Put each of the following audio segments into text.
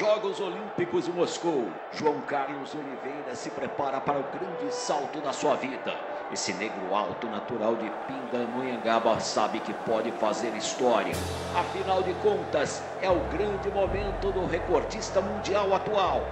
Jogos Olímpicos de Moscou. João Carlos Oliveira se prepara para o grande salto da sua vida. Esse negro alto, natural de Pindamonhangaba, sabe que pode fazer história. Afinal de contas, é o grande momento do recordista mundial atual.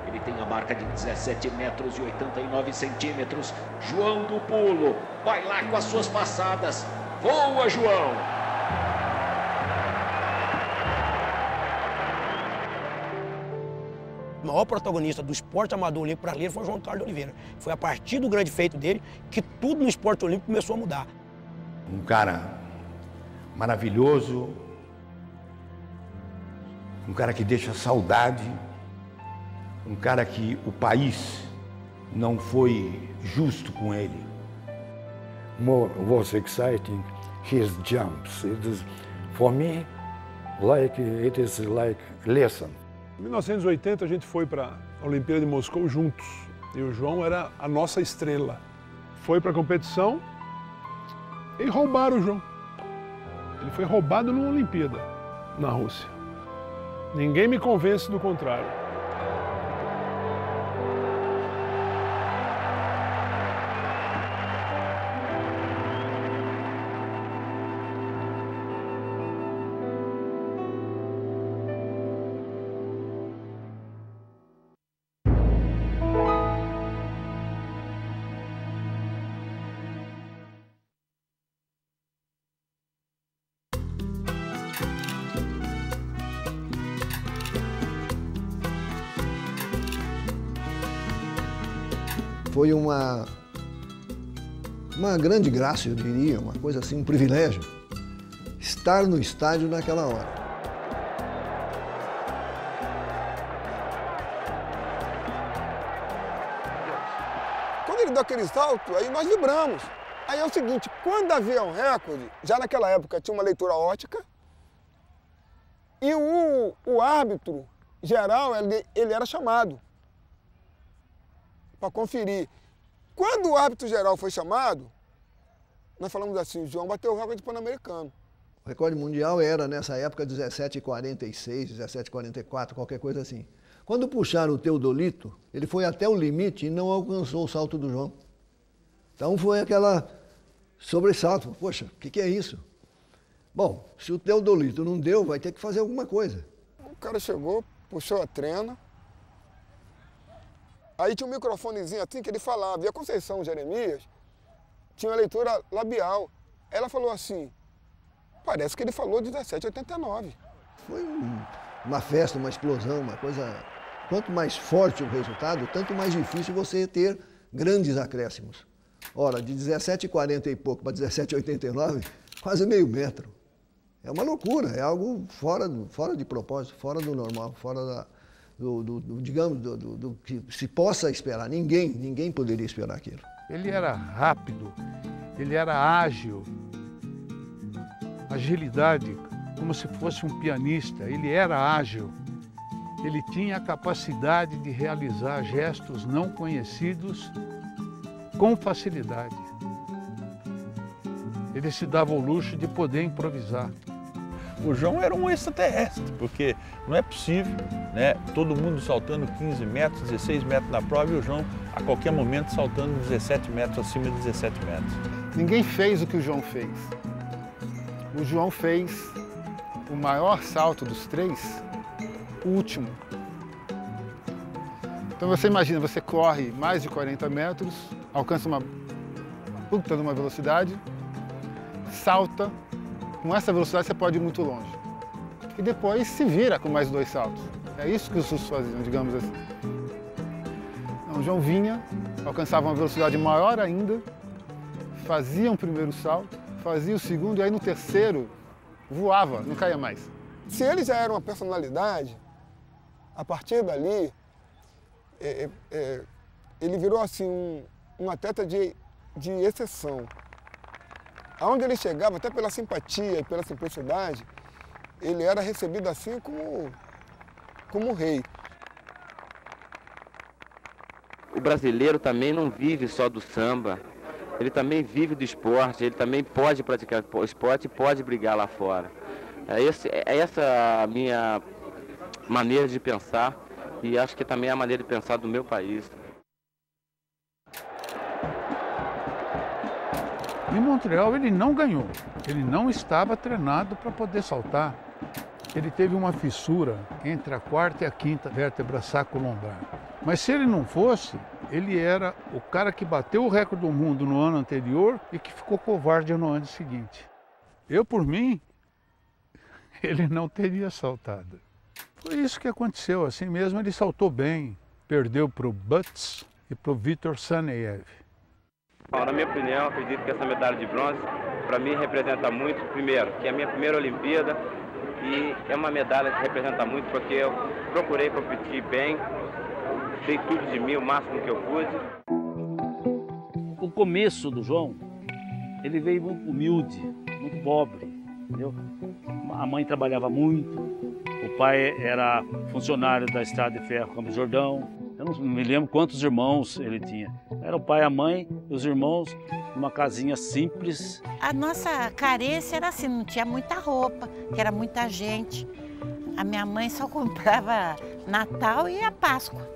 Ele tem a marca de 17 metros e 89 centímetros. João do Pulo vai lá com as suas passadas. Voa, João! O maior protagonista do esporte amador olímpico brasileiro foi o João Carlos Oliveira. Foi a partir do grande feito dele que tudo no esporte olímpico começou a mudar. Um cara maravilhoso, um cara que deixa saudade, um cara que o país não foi justo com ele. More was exciting his jumps. It is, for me, it is like lesson. Em 1980 a gente foi para a Olimpíada de Moscou juntos e o João era a nossa estrela. Foi para a competição e roubaram o João. Ele foi roubado numa Olimpíada na Rússia. Ninguém me convence do contrário. Foi uma grande graça, eu diria, uma coisa assim, um privilégio, estar no estádio naquela hora. Quando ele deu aquele salto, aí nós vibramos. Aí é o seguinte, quando havia um recorde, já naquela época tinha uma leitura ótica, e o árbitro geral, ele era chamado para conferir. Quando o árbitro geral foi chamado, nós falamos assim, o João bateu o recorde pan-americano. O recorde mundial era, nessa época, 17,46, 17,44, qualquer coisa assim. Quando puxaram o Teodolito, ele foi até o limite e não alcançou o salto do João. Então foi aquela sobressalto. Poxa, o que é isso? Bom, se o Teodolito não deu, vai ter que fazer alguma coisa. O cara chegou, puxou a trena. Aí tinha um microfonezinho assim que ele falava. E a Conceição Jeremias tinha uma leitura labial. Ela falou assim, parece que ele falou 17,89. Foi uma festa, uma explosão, uma coisa... Quanto mais forte o resultado, tanto mais difícil você ter grandes acréscimos. Ora, de 17,40 e pouco para 17,89, quase meio metro. É uma loucura, é algo fora de propósito, fora do normal, fora do que se possa esperar. Ninguém poderia esperar aquilo. Ele era rápido, ele era ágil, agilidade, como se fosse um pianista. Ele era ágil, ele tinha a capacidade de realizar gestos não conhecidos com facilidade. Ele se dava o luxo de poder improvisar. O João era um extraterrestre, porque não é possível, né? Todo mundo saltando 15 metros, 16 metros na prova e o João, a qualquer momento, saltando 17 metros, acima de 17 metros. Ninguém fez o que o João fez. O João fez o maior salto dos três, o último. Então você imagina, você corre mais de 40 metros, alcança uma puta de uma velocidade, salta. Com essa velocidade você pode ir muito longe. E depois se vira com mais 2 saltos. É isso que os russos faziam, digamos assim. Então, o João vinha, alcançava uma velocidade maior ainda, fazia um primeiro salto, fazia o segundo e aí no terceiro voava, não caía mais. Se ele já era uma personalidade, a partir dali, ele virou assim um atleta de exceção. Aonde ele chegava, até pela simpatia e pela simplicidade, ele era recebido assim como um rei. O brasileiro também não vive só do samba, ele também vive do esporte, ele também pode praticar o esporte e pode brigar lá fora. É essa a minha maneira de pensar e acho que também é a maneira de pensar do meu país. Em Montreal ele não ganhou, ele não estava treinado para poder saltar. Ele teve uma fissura entre a quarta e a quinta vértebra sacro-lombar. Mas se ele não fosse, ele era o cara que bateu o recorde do mundo no ano anterior e que ficou covarde no ano seguinte. Eu, por mim, ele não teria saltado. Foi isso que aconteceu, assim mesmo ele saltou bem, perdeu para o Butz e para o Vitor Saneyev. Na minha opinião, acredito que essa medalha de bronze, para mim, representa muito, primeiro, que é a minha primeira Olimpíada, e é uma medalha que representa muito porque eu procurei competir bem, dei tudo de mim, o máximo que eu pude. O começo do João, ele veio muito humilde, muito pobre, entendeu? A mãe trabalhava muito, o pai era funcionário da Estrada de Ferro Campos Jordão. Eu não me lembro quantos irmãos ele tinha. Era o pai, a mãe e os irmãos, numa casinha simples. A nossa carência era assim, não tinha muita roupa, que era muita gente. A minha mãe só comprava Natal e a Páscoa.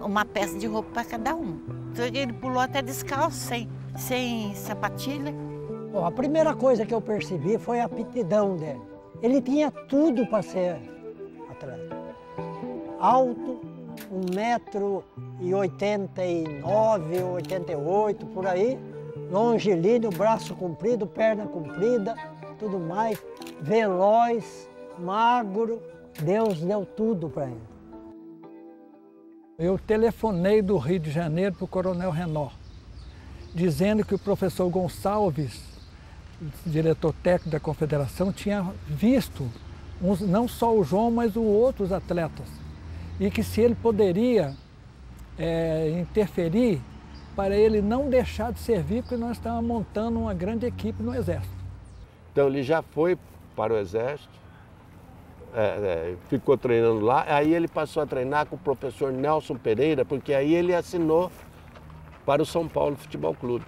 Uma peça de roupa para cada um. Então ele pulou até descalço, sem sapatilha. Bom, a primeira coisa que eu percebi foi a aptidão dele. Ele tinha tudo para ser atleta. Alto, 1,89 m, 88 por aí, longilíneo, braço comprido, perna comprida, tudo mais, veloz, magro, Deus deu tudo para ele. Eu telefonei do Rio de Janeiro para o Coronel Renault, dizendo que o professor Gonçalves, diretor técnico da Confederação, tinha visto não só o João, mas os outros atletas, e que se ele poderia interferir para ele não deixar de servir, porque nós estávamos montando uma grande equipe no Exército. Então ele já foi para o Exército, ficou treinando lá, aí ele passou a treinar com o professor Nelson Pereira, porque aí ele assinou para o São Paulo Futebol Clube.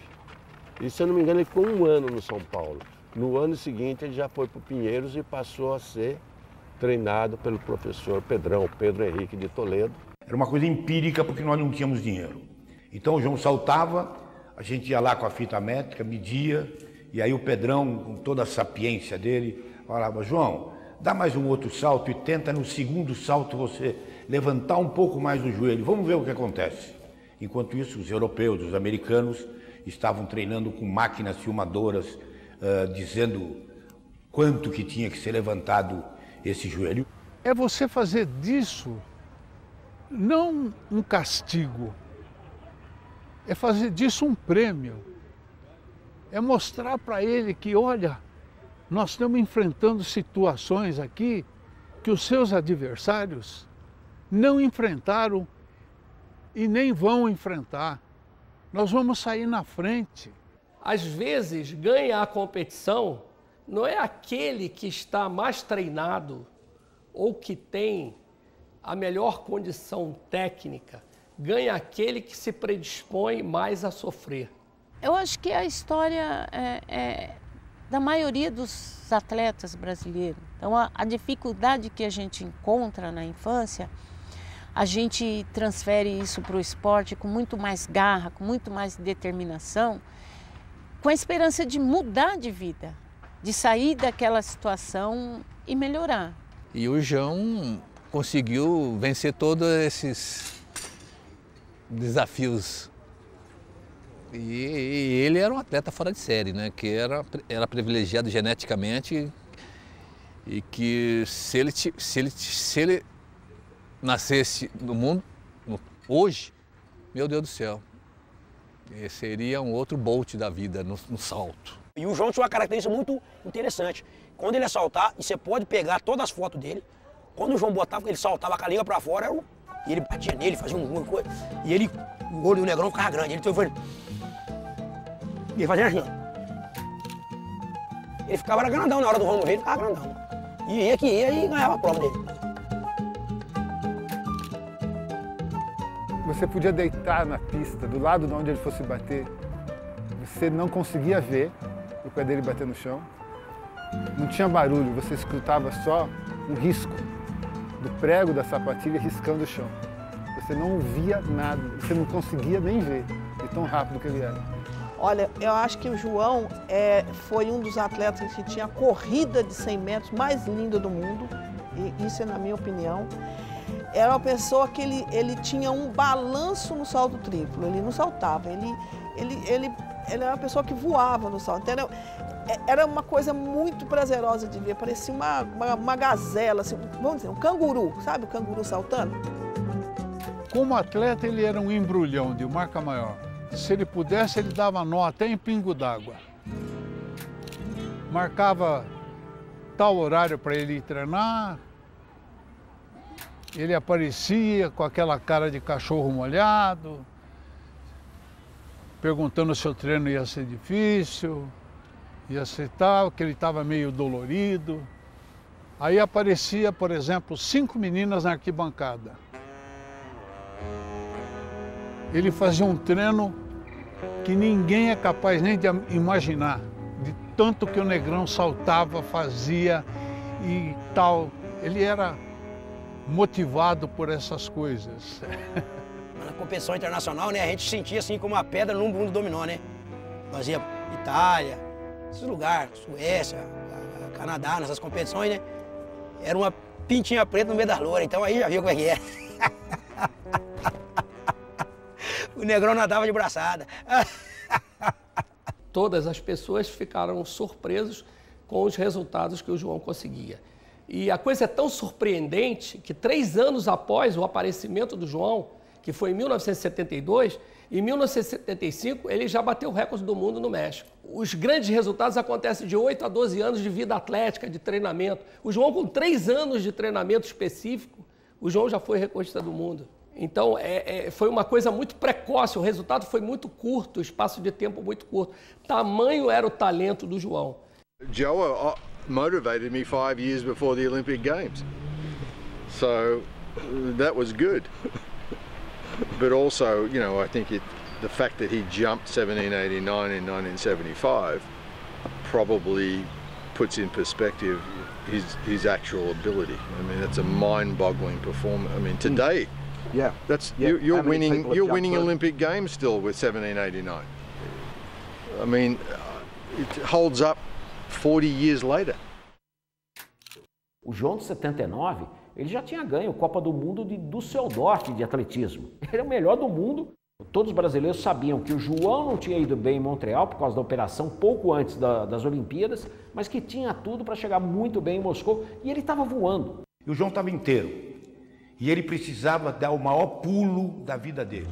E se eu não me engano ele ficou 1 ano no São Paulo. No ano seguinte ele já foi para o Pinheiros e passou a ser treinado pelo professor Pedro Henrique de Toledo. Era uma coisa empírica porque nós não tínhamos dinheiro. Então o João saltava, a gente ia lá com a fita métrica, media, e aí o Pedrão, com toda a sapiência dele, falava: João, dá mais um outro salto e tenta no segundo salto você levantar um pouco mais o joelho, vamos ver o que acontece. Enquanto isso, os europeus, os americanos, estavam treinando com máquinas filmadoras, dizendo quanto que tinha que ser levantado esse joelho. É você fazer disso não um castigo, é fazer disso um prêmio. É mostrar para ele que, olha, nós estamos enfrentando situações aqui que os seus adversários não enfrentaram e nem vão enfrentar. Nós vamos sair na frente. Às vezes, ganha a competição não é aquele que está mais treinado ou que tem a melhor condição técnica, ganha aquele que se predispõe mais a sofrer. Eu acho que a história da maioria dos atletas brasileiros. Então, a dificuldade que a gente encontra na infância, a gente transfere isso para o esporte com muito mais garra, com muito mais determinação, com a esperança de mudar de vida, de sair daquela situação e melhorar. E o João conseguiu vencer todos esses desafios. E ele era um atleta fora de série, né? Que era privilegiado geneticamente e que se ele nascesse no mundo hoje, meu Deus do céu, seria um outro Bolt da vida no salto. E o João tinha uma característica muito interessante. Quando ele ia saltar, e você pode pegar todas as fotos dele, quando o João botava, ele saltava com a língua pra fora, e ele batia nele, fazia uma coisa, e ele, o olho do Negrão ficava grande, ele fazia assim, ó. Ele ficava grandão na hora do vamos ver, ele ficava grandão. E ia que ia e ganhava a prova dele. Você podia deitar na pista, do lado de onde ele fosse bater, você não conseguia ver o pé dele bater no chão. Não tinha barulho, você escutava só um risco. do prego da sapatilha riscando o chão. Você não via nada, você não conseguia nem ver, de tão rápido que ele era. Olha, eu acho que o João foi um dos atletas que tinha a corrida de 100 metros mais linda do mundo, e isso é na minha opinião. Era uma pessoa que ele tinha um balanço no salto triplo, ele não saltava, ele era uma pessoa que voava no salto. Então, era uma coisa muito prazerosa de ver, parecia uma gazela, assim, vamos dizer, um canguru, sabe o canguru saltando? Como atleta, ele era um embrulhão de marca maior. Se ele pudesse, ele dava nó até em pingo d'água. Marcava tal horário para ele ir treinar. Ele aparecia com aquela cara de cachorro molhado, perguntando se o treino ia ser difícil, ia ser tal, que ele estava meio dolorido. Aí aparecia, por exemplo, 5 meninas na arquibancada. Ele fazia um treino que ninguém é capaz nem de imaginar, de tanto que o Negrão saltava, fazia e tal. Ele era motivado por essas coisas. Na competição internacional, né, a gente sentia assim como uma pedra num mundo dominó, né? Fazia Itália, esses lugares, Suécia, Canadá, nessas competições, né? Era uma pintinha preta no meio das louras, então aí já viu como é que é. O Negrão nadava de braçada. Todas as pessoas ficaram surpresas com os resultados que o João conseguia. E a coisa é tão surpreendente que 3 anos após o aparecimento do João, que foi em 1972, em 1975 ele já bateu o recorde do mundo no México. Os grandes resultados acontecem de 8 a 12 anos de vida atlética, de treinamento. O João, com 3 anos de treinamento específico, o João já foi recordista do mundo. Então, foi uma coisa muito precoce, o resultado foi muito curto, o espaço de tempo muito curto. Tamanho era o talento do João. Joe motivated me 5 years before the Olympic Games. So, that was good. But also, you know, I think the fact that he jumped 1789 in 1975 probably puts in perspective his actual ability. I mean, that's a mind-boggling performance. I mean, today, you're winning Olympic Games still with 1789. I mean, it holds up 40 years later. O João de 79, ele já tinha ganho a Copa do Mundo de Düsseldorf de atletismo. Ele é o melhor do mundo. Todos os brasileiros sabiam que o João não tinha ido bem em Montreal por causa da operação pouco antes das Olimpíadas, mas que tinha tudo para chegar muito bem em Moscou, e ele estava voando. E o João estava inteiro. E ele precisava dar o maior pulo da vida dele.